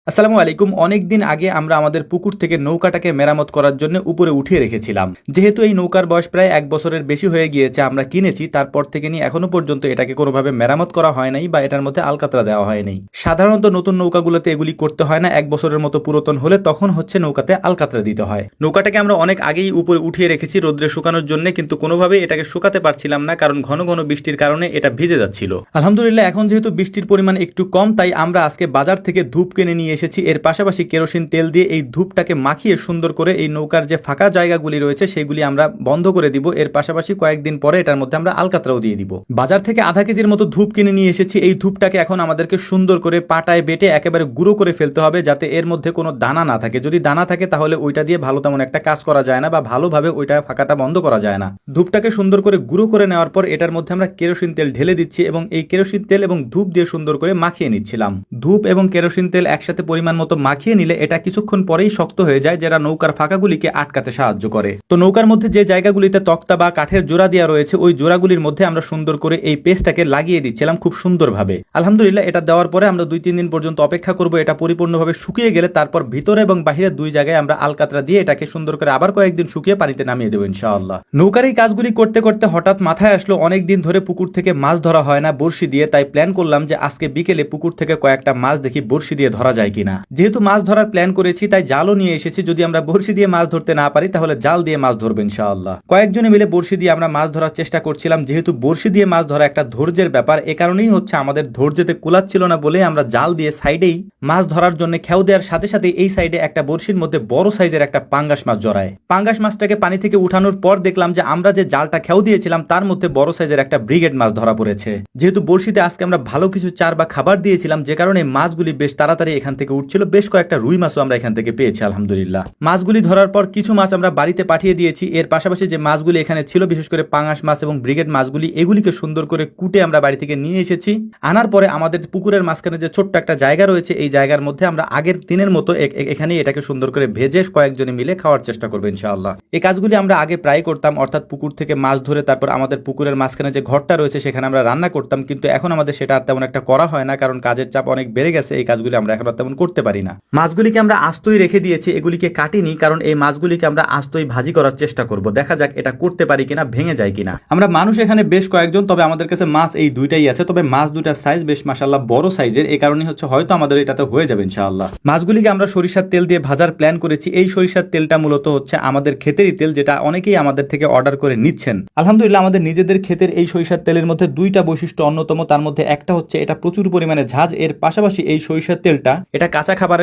আসসালামু আলাইকুম। অনেকদিন আগে আমরা আমাদের পুকুর থেকে নৌকাটাকে মেরামত করার জন্য উপরে উঠিয়ে রেখেছিলাম। যেহেতু এই নৌকার বয়স প্রায় 1 বছরের বেশি হয়ে গিয়েছে, আমরা কিনেছি, তারপর থেকে নিয়ে এখনো পর্যন্ত এটাকে কোনোভাবে মেরামত করা হয় নাই বা এটার মধ্যে আলকাতরা দেওয়া হয়নি। সাধারণত নতুন নৌকাগুলোতে এগুলি করতে হয় না, 1 বছরের মতো পুরাতন হলে তখন হচ্ছে নৌকাতে আলকাতরা দিতে হয়। নৌকাটাকে আমরা অনেক আগেই উপরে উঠিয়ে রেখেছি রোদ্রে শুকানোর জন্য, কিন্তু কোনোভাবেই এটাকে শুকাতে পারছিলাম না, কারণ ঘন ঘন বৃষ্টির কারণে এটা ভিজে যাচ্ছিল। আলহামদুলিল্লাহ এখন যেহেতু বৃষ্টির পরিমাণ একটু কম, তাই আমরা আজকে বাজার থেকে ধূপ কিনে নিয়ে এসেছি। এর পাশাপাশি কেরোসিন তেল দিয়ে এই ধূপটাকে মাখিয়ে সুন্দর করে এই নৌকার যে ফাঁকা জায়গাগুলি রয়েছে সেগুলি আমরা বন্ধ করে দিব। এর পাশাপাশি কয়েকদিন পরে এটার মধ্যে আমরা আলকাতরাও দিয়ে দিব। বাজার থেকে আধা কেজির মতো ধূপ কিনে নিয়ে এসেছি। এই ধূপটাকে এখন আমাদেরকে সুন্দর করে পাটায় বেটে একেবারে গুঁড়ো করে ফেলতে হবে, যাতে এর মধ্যে কোনো দানা না থাকে। যদি দানা থাকে তাহলে ওইটা দিয়ে ভালো তেমন একটা কাজ করা যায় না বা ভালোভাবে ওইটা ফাঁকাটা বন্ধ করা যায় না। ধূপটাকে সুন্দর করে গুঁড়ো করে নেওয়ার পর এটার মধ্যে আমরা কেরোসিন তেল ঢেলে দিচ্ছি এবং এই কেরোসিন তেল এবং ধূপ দিয়ে সুন্দর করে মাখিয়ে নিচ্ছিলাম। ধূপ এবং কেরোসিন তেল একসাথে পরিমাণ মতো মাখিয়ে নিলে এটা কিছুক্ষণ পরেই শক্ত হয়ে যায়, যেটা নৌকার ফাঁকাগুলিকে আটকাতে সাহায্য করে। তো নৌকার মধ্যে যে জায়গাগুলিতে তক্তা বা কাঠের জোড়া দেওয়া রয়েছে ওই জোড়াগুলির মধ্যে আমরা সুন্দর করে এই পেস্টটাকে লাগিয়ে দিচ্ছিলাম খুব সুন্দরভাবে। আলহামদুলিল্লাহ এটা দেওয়ার পরে আমরা 2-3 দিন পর্যন্ত অপেক্ষা করব। এটা পরিপূর্ণভাবে শুকিয়ে গেলে তারপর ভিতরে এবং বাহিরে দুই জায়গায় আমরা আলকাতরা দিয়ে এটাকে সুন্দর করে আবার কয়েকদিন শুকিয়ে পানিতে নামিয়ে দেবো ইনশাআল্লাহ। নৌকার এই কাজগুলি করতে করতে হঠাৎ মাথায় আসলো অনেক দিন ধরে পুকুর থেকে মাছ ধরা হয় না বড়শি দিয়ে, তাই প্ল্যান করলাম যে আজকে বিকেলে পুকুর থেকে কয়েকটা মাছ দেখি বড়শি দিয়ে ধরা যায় কিনা। যেহেতু মাছ ধরার প্ল্যান করেছি তাই জালও নিয়ে এসেছি। যদি আমরা বড়শি দিয়ে মাছ ধরতে না পারি তাহলে জাল দিয়ে মাছ ধরবো ইনশাআল্লাহ। কয়েকজনে মিলে বড়শি দিয়ে আমরা মাছ ধরার চেষ্টা করছিলাম। যেহেতু বড়শি দিয়ে মাছ ধরা একটা ধৈর্যের ব্যাপার, এ কারণেই হচ্ছে আমাদের ধৈর্যতে কুলাচ্ছিল না বলে আমরা জাল দিয়ে সাইডেই মাছ ধরার জন্য খেউ দেওয়ার সাথে সাথে এই সাইডে একটা বড়শির মধ্যে বড় সাইজের একটা পাঙ্গাস মাছ জড়ায়। পাঙ্গাস মাছটাকে পানি থেকে উঠানোর পর দেখলাম যে আমরা যে জালটা খেউ দিয়েছিলাম তার মধ্যে বড় সাইজের একটা ব্রিগেড মাছ ধরা পড়েছে। যেহেতু বড়শিতে আজকে আমরা ভালো কিছু চার বা খাবার দিয়েছিলাম, যে কারণে মাছগুলি বেশ তাড়াতাড়ি এখান থেকে উঠছিল। বেশ কয়েকটা রুই মাছও আমরা এখান থেকে পেয়েছি আলহামদুলিল্লাহ। মাছগুলি ধরার পর কিছু মাছ আমরা বাড়িতে পাঠিয়ে দিয়েছি। এর পাশাপাশি যে মাছগুলি এখানে ছিল, বিশেষ করে পাঙ্গাস মাছ এবং ব্রিগেড মাছগুলি, এগুলিকে সুন্দর করে কুটে আমরা বাড়ি থেকে নিয়ে এসেছি। আনার পরে আমাদের পুকুরের মাঝখানে যে ছোট্ট একটা জায়গা রয়েছে এই জায়গার মধ্যে আমরা আগের দিনের মতো এখানে এটাকে সুন্দর করে ভেজে কয়েকজনে মিলে খাওয়ার চেষ্টা করবো ইনশাআল্লাহ। এই কাজগুলি আমরা আগে প্রায় করতাম, অর্থাৎ পুকুর থেকে মাছ ধরে তারপর আমাদের পুকুরের মাঝখানে যে ঘরটা রয়েছে সেখানে আমরা রান্না করতাম, কিন্তু এখন আমাদের সেটা আর তেমন একটা করা হয় না, কারণ কাজের চাপ অনেক বেড়ে গেছে। এই কাজগুলি আমরা এখন আর তেমন করতে পারি না। মাছগুলিকে আমরা আস্তই রেখে দিয়েছি, এগুলিকে কাটিনি, কারণ এই মাছগুলিকে আমরা আস্তই ভাজি করার চেষ্টা করব। দেখা যাক এটা করতে পারি কিনা, ভেঙে যায় কিনা। আমরা মানুষ এখানে বেশ কয়েকজন, তবে আমাদের কাছে মাছ এই দুইটাই আছে। তবে মাছ দুটার সাইজ বেশ মাশাআল্লাহ বড় সাইজের, এই কারণে হচ্ছে হয়তো আমাদের এটাতে হয়ে যাবে ইনশাআল্লাহ। মাছগুলিকে আমরা সরিষার তেল দিয়ে ভাজার প্ল্যান করেছি। এই সরিষার তেলটা মূলত হচ্ছে আমাদের ক্ষেতেরই তেল, যেটা অনেকেই আমাদের থেকে অর্ডার করে নিচ্ছেন। আলহামদুলিল্লাহ আমাদের নিজেদের ক্ষেতের এই সরিষার তেলের মধ্যে দুইটা বৈশিষ্ট্য অন্যতম। তার মধ্যে একটা হচ্ছে এটা প্রচুর পরিমাণে ঝাঁজ। এর পাশাপাশি এই সরিষার তেলটা এটা কাঁচা খাবারের